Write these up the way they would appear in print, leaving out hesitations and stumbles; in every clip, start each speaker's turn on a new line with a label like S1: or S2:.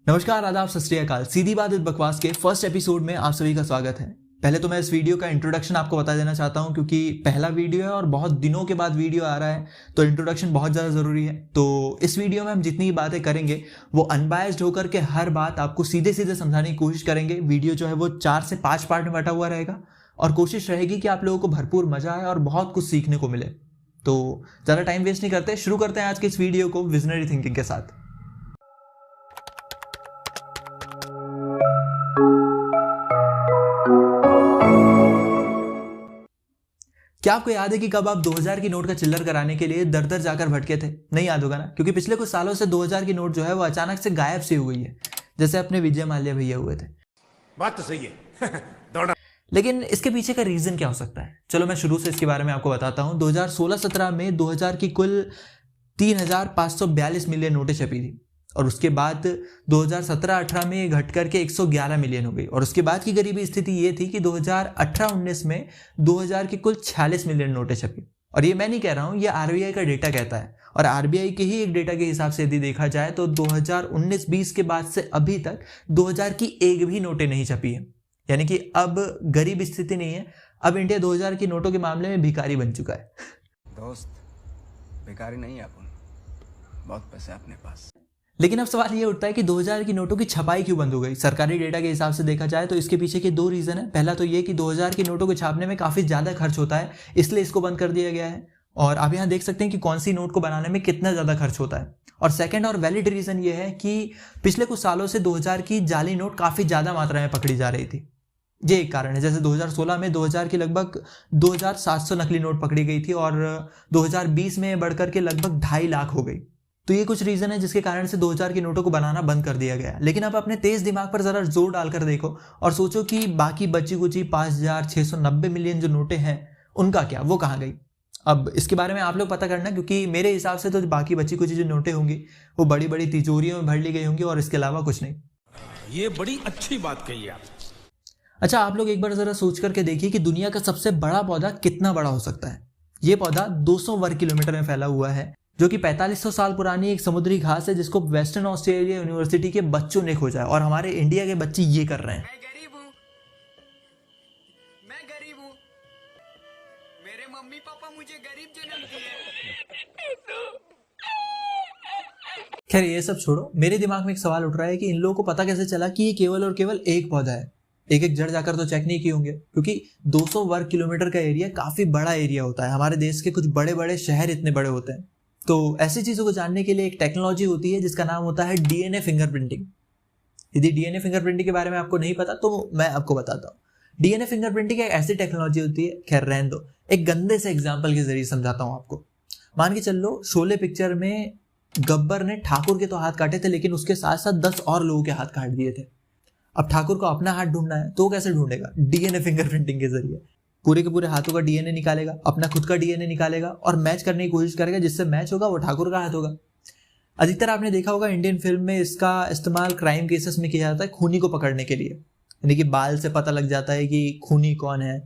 S1: नमस्कार, आदाब, सत श्री अकाल। सीधी बात विद बकवास के फर्स्ट एपिसोड में आप सभी का स्वागत है। पहले तो मैं इस वीडियो का इंट्रोडक्शन आपको बता देना चाहता हूं क्योंकि पहला वीडियो है और बहुत दिनों के बाद वीडियो आ रहा है, तो इंट्रोडक्शन बहुत ज़्यादा ज़रूरी है। तो इस वीडियो में हम जितनी बातें करेंगे वो अनबायस्ड होकर के हर बात आपको सीधे सीधे समझाने की कोशिश करेंगे। वीडियो जो है वो 4 से 5 पार्ट में बटा हुआ रहेगा और कोशिश रहेगी कि आप लोगों को भरपूर मजा आए और बहुत कुछ सीखने को मिले। तो ज़्यादा टाइम वेस्ट नहीं करते, शुरू करते हैं आज के इस वीडियो को विजनरी थिंकिंग के साथ। क्या आपको याद है कि कब आप 2000 की नोट का चिल्लर कराने के लिए दर दर जाकर भटके थे? नहीं याद होगा ना, क्योंकि पिछले कुछ सालों से 2000 की नोट जो है वो अचानक से गायब सी हो गई है, जैसे अपने विजय माल्या भैया हुए थे।
S2: बात तो सही है।
S1: लेकिन इसके पीछे का रीजन क्या हो सकता है? चलो मैं शुरू से इसके बारे में आपको बताता हूँ। 2016-17 में 2000 की कुल 3542 मिलियन नोटें छपी थी और उसके बाद 2017-18 में घट करके 111 मिलियन हो गई और उसके बाद की गरीबी स्थिति ये थी कि 2018-19 में 2000 की कुल 46 मिलियन नोटें छपी। और ये मैं नहीं कह रहा हूँ, ये आरबीआई का डेटा कहता है और आरबीआई के ही एक डेटा के हिसाब से यदि देखा जाए तो 2019-20 के बाद से अभी तक 2000 की एक भी नोटें नहीं छपी है। यानी कि अब गरीब स्थिति नहीं है, अब इंडिया 2000 की नोटों के मामले में भिखारी बन चुका है।
S3: दोस्त, भिखारी नहीं है अपन, बहुत पैसे अपने पास।
S1: लेकिन अब सवाल ये उठता है कि 2000 की नोटों की छपाई क्यों बंद हो गई? सरकारी डेटा के हिसाब से देखा जाए तो इसके पीछे के दो रीजन है। पहला तो ये कि 2000 की नोटों को छापने में काफी ज्यादा खर्च होता है, इसलिए इसको बंद कर दिया गया है। और आप यहाँ देख सकते हैं कि कौन सी नोट को बनाने में कितना ज्यादा खर्च होता है। और सेकंड और वैलिड रीजन ये है कि पिछले कुछ सालों से 2000 की जाली नोट काफी ज्यादा मात्रा में पकड़ी जा रही थी। ये एक कारण है। जैसे 2016 में 2000 की लगभग 2700 नकली नोट पकड़ी गई थी और 2020 में बढ़कर के लगभग 2.5 लाख हो गई। तो ये कुछ रीजन है जिसके कारण से 2000 की नोटों को बनाना बंद कर दिया गया। लेकिन आप अपने तेज दिमाग पर जरा जोर डालकर देखो और सोचो कि बाकी बची कुची 5690 मिलियन जो नोटें हैं उनका क्या, वो कहाँ गई? अब इसके बारे में आप लोग पता करना, क्योंकि मेरे हिसाब से तो बाकी बची कुची जो नोटें होंगी वो बड़ी बड़ी तिजोरियों में भर ली गई होंगी और इसके अलावा कुछ नहीं।
S2: ये बड़ी अच्छी बात कही आप।
S1: अच्छा, आप लोग एक बार जरा सोच करके देखिए कि दुनिया का सबसे बड़ा पौधा कितना बड़ा हो सकता है। ये पौधा 200 वर्ग किलोमीटर में फैला हुआ है, जो कि 4500 साल पुरानी एक समुद्री घास है जिसको वेस्टर्न ऑस्ट्रेलिया यूनिवर्सिटी के बच्चों ने खोजा है और हमारे इंडिया के बच्चे ये कर रहे हैं।
S4: मैं गरीब हूँ, मेरे मम्मी पापा मुझे गरीब जन्म दिए।
S1: खैर ये सब छोड़ो, मेरे दिमाग में एक सवाल उठ रहा है कि इन लोगों को पता कैसे चला कि ये केवल और केवल एक पौधा है? एक एक जड़ जाकर तो चेक नहीं किए होंगे, क्योंकि 200 वर्ग किलोमीटर का एरिया काफी बड़ा एरिया होता है। हमारे देश के कुछ बड़े बड़े शहर इतने बड़े होते हैं। तो ऐसी चीजों को जानने के लिए एक टेक्नोलॉजी होती है जिसका नाम होता है डीएनए फिंगरप्रिंटिंग। यदि डीएनए फिंगरप्रिंटिंग के बारे में आपको नहीं पता तो मैं आपको बताता हूँ। डीएनए फिंगरप्रिंटिंग एक ऐसी टेक्नोलॉजी होती है, खैर रहने दो, एक गंदे से एग्जाम्पल के जरिए समझाता हूँ आपको। मान के चल लो, शोले पिक्चर में गब्बर ने ठाकुर के तो हाथ काटे थे, लेकिन उसके साथ साथ 10 और लोगों के हाथ काट दिए थे। अब ठाकुर को अपना हाथ ढूंढना है तो कैसे ढूंढेगा? डीएनए फिंगरप्रिंटिंग के जरिए पूरे के पूरे हाथों का डीएनए निकालेगा, अपना खुद का डीएनए निकालेगा और मैच करने की कोशिश करेगा। जिससे मैच होगा वो ठाकुर का हाथ होगा। अधिकतर आपने देखा होगा इंडियन फिल्म में इसका इस्तेमाल क्राइम केसेस में किया जाता है, खूनी को पकड़ने के लिए। यानी कि बाल से पता लग जाता है कि खूनी कौन है।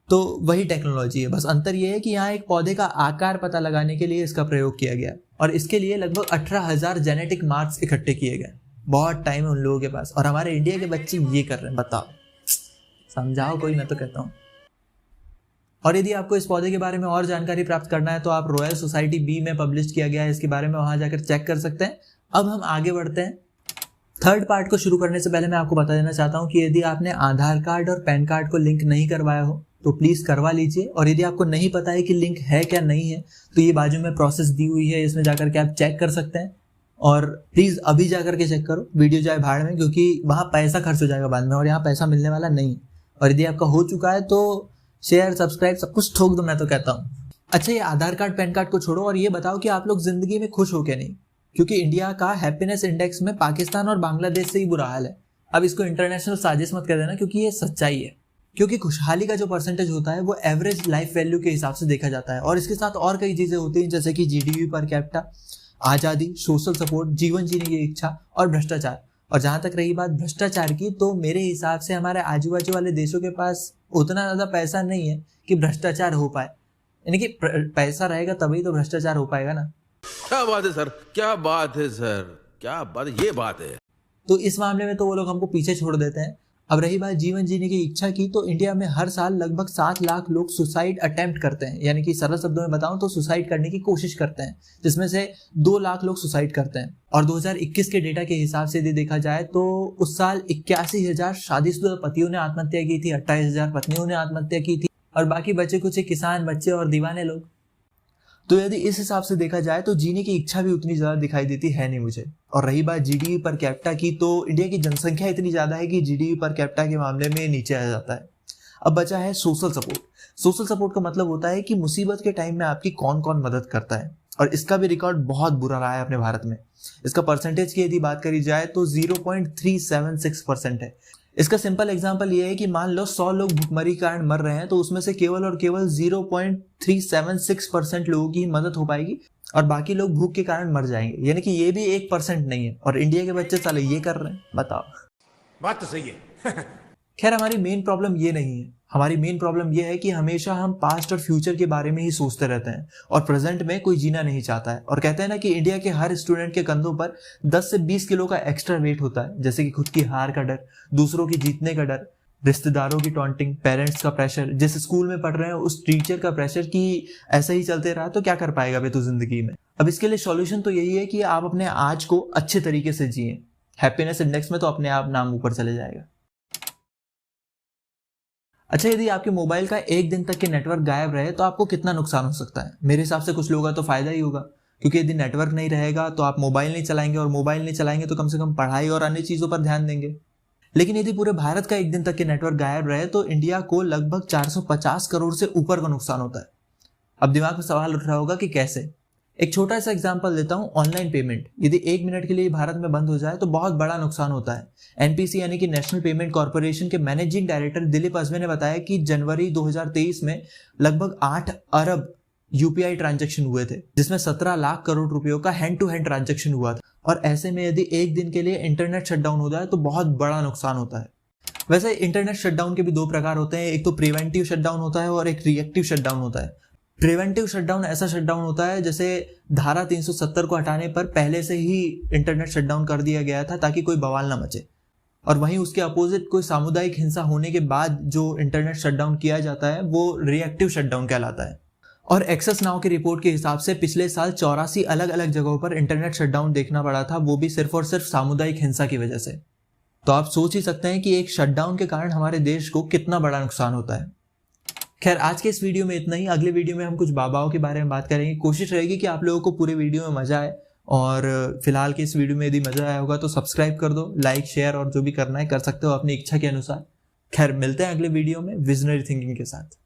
S1: तो वही टेक्नोलॉजी है, बस अंतर यह है कि यहाँ एक पौधे का आकार पता लगाने के लिए इसका प्रयोग किया गया और इसके लिए लगभग 18,000 जेनेटिक मार्क्स इकट्ठे किए गए। बहुत टाइम है उन लोगों के पास और हमारे इंडिया के बच्चे ये कर रहे हैं। बताओ, समझाओ कोई, मैं तो कहता हूँ। और यदि आपको इस पौधे के बारे में और जानकारी प्राप्त करना है तो आप रॉयल सोसाइटी बी में पब्लिश किया गया है इसके बारे में, वहां जाकर चेक कर सकते हैं। अब हम आगे बढ़ते हैं। थर्ड पार्ट को शुरू करने से पहले मैं आपको बता देना चाहता हूँ कि यदि आपने आधार कार्ड और पैन कार्ड को लिंक नहीं करवाया हो तो प्लीज करवा लीजिए। और यदि आपको नहीं पता है कि लिंक है क्या नहीं है तो ये बाजू में प्रोसेस दी हुई है, इसमें जाकर के आप चेक कर सकते हैं। और प्लीज अभी जाकर के चेक करो, वीडियो जाए भाड़ में, क्योंकि वहां पैसा खर्च हो जाएगा बाद में और यहाँ पैसा मिलने वाला नहीं। और यदि आपका हो चुका है तो शेयर, सब्सक्राइब सब कुछ ठोक दो, मैं तो कहता हूँ। अच्छा, ये आधार कार्ड पैन कार्ड को छोड़ो और ये बताओ कि आप लोग जिंदगी में खुश हो क्या नहीं? क्योंकि इंडिया का हैप्पीनेस इंडेक्स में पाकिस्तान और बांग्लादेश से ही बुरा हाल है। अब इसको इंटरनेशनल साजिश मत कर देना, क्योंकि ये सच्चाई है। क्योंकि खुशहाली का जो परसेंटेज होता है वो एवरेज लाइफ वैल्यू के हिसाब से देखा जाता है और इसके साथ और कई चीजें होती हैं, जैसे कि जीडीपी पर कैपिटा, आजादी, सोशल सपोर्ट, जीवन जीने की इच्छा और भ्रष्टाचार। और जहां तक रही बात भ्रष्टाचार की, तो मेरे हिसाब से हमारे आजू बाजू वाले देशों के पास उतना ज्यादा पैसा नहीं है कि भ्रष्टाचार हो पाए। यानी कि पैसा रहेगा तभी तो भ्रष्टाचार हो पाएगा ना।
S2: क्या बात है सर, क्या बात है सर, क्या बात, ये बात है।
S1: तो इस मामले में तो वो लोग हमको पीछे छोड़ देते हैं। अब रही बात जीवन जीने की इच्छा की, तो इंडिया में हर साल लगभग 7 लाख लोग सुसाइड अटेम्प्ट करते हैं, यानी कि सरल शब्दों में बताऊं तो सुसाइड करने की कोशिश करते हैं, जिसमें से 2 लाख लोग सुसाइड करते हैं। और 2021 के डेटा के हिसाब से यदि देखा जाए तो उस साल 81,000 शादीशुदा पतियों ने आत्महत्या की थी, 28,000 पत्नियों ने आत्महत्या की थी, और बाकी बचे कुछ किसान, बच्चे और दीवाने लोग। तो यदि इस हिसाब से देखा जाए तो जीने की इच्छा भी उतनी ज़्यादा दिखाई देती है नहीं मुझे। और रही बात जीडीपी पर कैपिटा की, तो इंडिया की जनसंख्या इतनी ज़्यादा है कि जीडीपी पर कैपिटा के मामले में नीचे आ जाता है। अब बचा है सोशल सपोर्ट। सोशल सपोर्ट का मतलब होता है कि मुसीबत के टाइम में आपकी कौन कौन मदद करता है, और इसका भी रिकॉर्ड बहुत बुरा रहा है अपने भारत में। इसका परसेंटेज की यदि बात करी जाए तो 0.376% है। इसका सिंपल एग्जांपल ये है कि मान लो 100 लोग भुखमरी के कारण मर रहे हैं, तो उसमें से केवल और केवल 0.376% लोगों की मदद हो पाएगी और बाकी लोग भूख के कारण मर जाएंगे, यानी कि ये भी 1% नहीं है। और इंडिया के बच्चे साले ये कर रहे हैं, बताओ।
S2: बात तो सही है।
S1: खैर, हमारी मेन प्रॉब्लम ये नहीं है। हमारी मेन प्रॉब्लम ये है कि हमेशा हम पास्ट और फ्यूचर के बारे में ही सोचते रहते हैं और प्रेजेंट में कोई जीना नहीं चाहता है। और कहते हैं ना कि इंडिया के हर स्टूडेंट के कंधों पर 10 से 20 किलो का एक्स्ट्रा वेट होता है, जैसे कि खुद की हार का डर, दूसरों की जीतने का डर, रिश्तेदारों की टॉन्टिंग, पेरेंट्स का प्रेशर, जिस स्कूल में पढ़ रहे हैं उस टीचर का प्रेशर कि ऐसा ही चलते रहा तो क्या कर पाएगा बे तू जिंदगी में। अब इसके लिए सॉल्यूशन तो यही है कि आप अपने आज को अच्छे तरीके से जिए। हैप्पीनेस इंडेक्स में तो अपने आप नाम ऊपर चले जाएगा। अच्छा, यदि आपके मोबाइल का 1 दिन तक के नेटवर्क गायब रहे तो आपको कितना नुकसान हो सकता है? मेरे हिसाब से कुछ लोगों का तो फायदा ही होगा, क्योंकि यदि नेटवर्क नहीं रहेगा तो आप मोबाइल नहीं चलाएंगे, और मोबाइल नहीं चलाएंगे तो कम से कम पढ़ाई और अन्य चीज़ों पर ध्यान देंगे। लेकिन यदि पूरे भारत का 1 दिन तक के नेटवर्क गायब रहे तो इंडिया को लगभग 450 करोड़ से ऊपर का नुकसान होता है। अब दिमाग में सवाल उठ रहा होगा कि कैसे। एक छोटा सा एग्जांपल देता हूं, ऑनलाइन पेमेंट यदि 1 मिनट के लिए भारत में बंद हो जाए तो बहुत बड़ा नुकसान होता है। एनपीसी यानी कि नेशनल पेमेंट कॉर्पोरेशन के मैनेजिंग डायरेक्टर दिलीप अजमे ने बताया कि जनवरी 2023 में लगभग 8 अरब यूपीआई ट्रांजैक्शन हुए थे, जिसमें 17 लाख करोड़ रुपयों का हैंड टू हैंड ट्रांजैक्शन हुआ था। और ऐसे में यदि 1 दिन के लिए इंटरनेट शटडाउन हो जाए तो बहुत बड़ा नुकसान होता है। वैसे इंटरनेट शटडाउन के भी 2 प्रकार होते हैं, एक तो प्रिवेंटिव शटडाउन होता है और एक रिएक्टिव शटडाउन होता है। प्रिवेंटिव शटडाउन ऐसा शटडाउन होता है जैसे धारा 370 को हटाने पर पहले से ही इंटरनेट शटडाउन कर दिया गया था ताकि कोई बवाल ना मचे। और वहीं उसके अपोजिट कोई सामुदायिक हिंसा होने के बाद जो इंटरनेट शटडाउन किया जाता है वो रिएक्टिव शटडाउन कहलाता है। और एक्सेस नाउ की रिपोर्ट के हिसाब से पिछले साल 84 अलग अलग जगहों पर इंटरनेट शटडाउन देखना पड़ा था, वो भी सिर्फ और सिर्फ सामुदायिक हिंसा की वजह से। तो आप सोच ही सकते हैं कि एक शटडाउन के कारण हमारे देश को कितना बड़ा नुकसान होता है। खैर, आज के इस वीडियो में इतना ही। अगले वीडियो में हम कुछ बाबाओं के बारे में बात करेंगे। कोशिश रहेगी कि आप लोगों को पूरे वीडियो में मजा आए, और फिलहाल के इस वीडियो में यदि मजा आया होगा तो सब्सक्राइब कर दो, लाइक शेयर और जो भी करना है कर सकते हो अपनी इच्छा के अनुसार। खैर, मिलते हैं अगले वीडियो में विजनरी थिंकिंग के साथ।